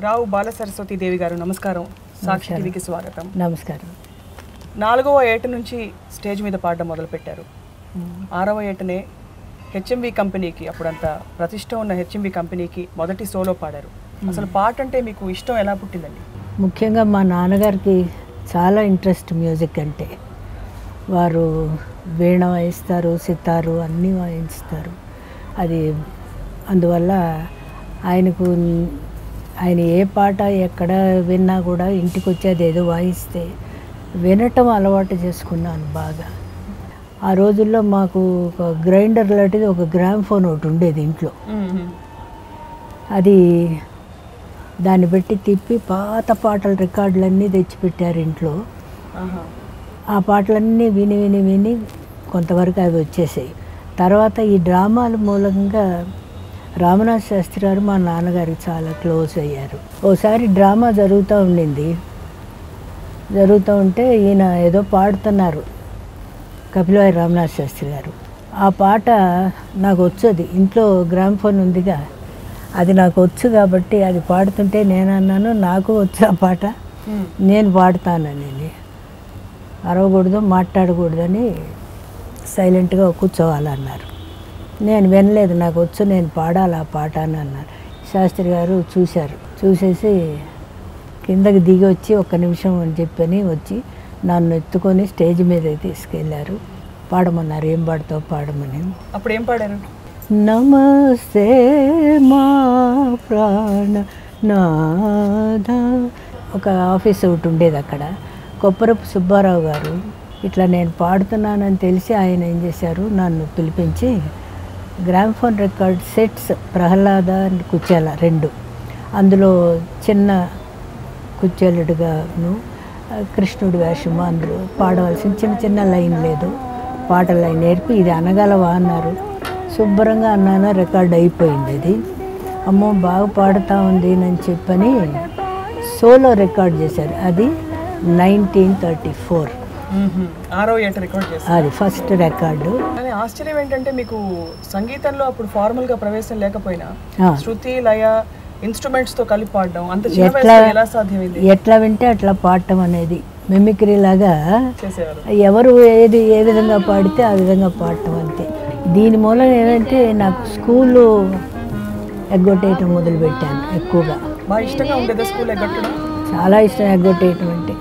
రావు బాలసరస్వతి దేవి గారు నమస్కారం. సాక్షి టీవీకి స్వాగతం. నమస్కారం. 4వ ఏట నుంచి స్టేజ్ మీద పాడడం మొదలుపెట్టారు. 6వ ఏటనే హెచ్ఎంవి కంపెనీకి, అప్పుడంత ప్రతిష్ట ఉన్న హెచ్ఎంవి కంపెనీకి మొదటి సోలో పాడారు. అసలు పాట అంటే మీకు ఇష్టం ఎలా పుట్టిందండి? ముఖ్యంగా మా నాన్నగారికి చాలా ఇంట్రెస్ట్ మ్యూజిక్ అంటే. వారు వీణ వాయిస్తారు, సితారు అన్నీ వాయిస్తారు. అది అందువల్ల ఆయన ఏ పాట ఎక్కడ విన్నా కూడా ఇంటికి వచ్చి అది ఏదో వాయిస్తే వినటం అలవాటు చేసుకున్నాను బాగా. ఆ రోజుల్లో మాకు ఒక గ్రైండర్ లాంటిది, ఒక గ్రామ్ఫోన్ ఒకటి ఉండేది ఇంట్లో. అది దాన్ని బట్టి తిప్పి పాత పాటల రికార్డులన్నీ తెచ్చిపెట్టారు ఇంట్లో. ఆ పాటలన్నీ విని విని విని కొంతవరకు అవి వచ్చేసాయి. తర్వాత ఈ డ్రామాల మూలంగా రామనాథ్ శాస్త్రి గారు మా నాన్నగారికి చాలా క్లోజ్ అయ్యారు. ఓసారి డ్రామా జరుగుతూ ఉంటే ఈయన ఏదో పాడుతున్నారు, కపిలవాయి రామనాథ్ శాస్త్రి గారు. ఆ పాట నాకు వచ్చేది, ఇంట్లో గ్రామ్ఫోన్ ఉందిగా, అది నాకు వచ్చు కాబట్టి అది పాడుతుంటే నేను అన్నాను, నాకు వచ్చు ఆ పాట, నేను పాడుతానని. అరవకూడదు, మాట్లాడకూడదని సైలెంట్గా కూర్చోవాలన్నారు. నేను వినలేదు, నాకు వచ్చు, నేను పాడాలి ఆ పాట అని అన్నారు. శాస్త్రి గారు చూశారు, చూసేసి కిందకి దిగి వచ్చి ఒక్క నిమిషం అని చెప్పని వచ్చి నన్ను ఎత్తుకొని స్టేజ్ మీద తీసుకెళ్ళారు. పాడమన్నారు, ఏం పాడతావు పాడమని. అప్పుడు ఏం పాడారు? నమస్తే మా ప్రాణ నాథ. ఒక ఆఫీస్ ఒకటి ఉండేది అక్కడ, కొప్పరపు సుబ్బారావు గారు. ఇట్లా నేను పాడుతున్నానని తెలిసి ఆయన ఏం చేశారు, నన్ను పిలిపించి gramophone record sets Prahlada Kuchela 2, అందులో చిన్న కుచేలుడుగాను కృష్ణుడి వేషము, అందులో పాడవలసిన చిన్న చిన్న లైన్ లేదు, పాట లైన్ నేర్పి ఇది అనగలవా అన్నారు. శుభ్రంగా అన్నాను, రికార్డ్ అయిపోయింది. అది అమ్మో బాగా పాడుతూ ఉంది అని చెప్పని సోలో రికార్డ్ చేశారు. అది 1934. 6వ ఏట రికార్డ్ చేశారు. అది ఫస్ట్ రికార్డు. కానీ ఆశ్చర్యం ఏంటంటే, మీకు సంగీతంలో అప్పుడు ఫార్మల్గా ప్రవేశం లేకపోయినా శృతి లయ ఇన్స్ట్రుమెంట్స్ తో కలిపి పాడడం అంత చిన్న వయసులో ఎలా సాధ్యమైంది? ఎట్లా వింటే అట్లా పాడటం అనేది మిమిక్రీ లాగా చేసేవారు. ఎవరు ఏ విధంగా పాడితే ఆ విధంగా పాడటం అంతే. దీని మూలం ఏంటంటే నాకు స్కూలు ఎగ్గొట్టేయటం మొదలుపెట్టాను ఎక్కువగా. బాగా ఇష్టంగా ఉండేదా స్కూల్ ఎగ్గొట్టడం? చాలా ఇష్టం ఎగ్గొట్టేయటం అంటే.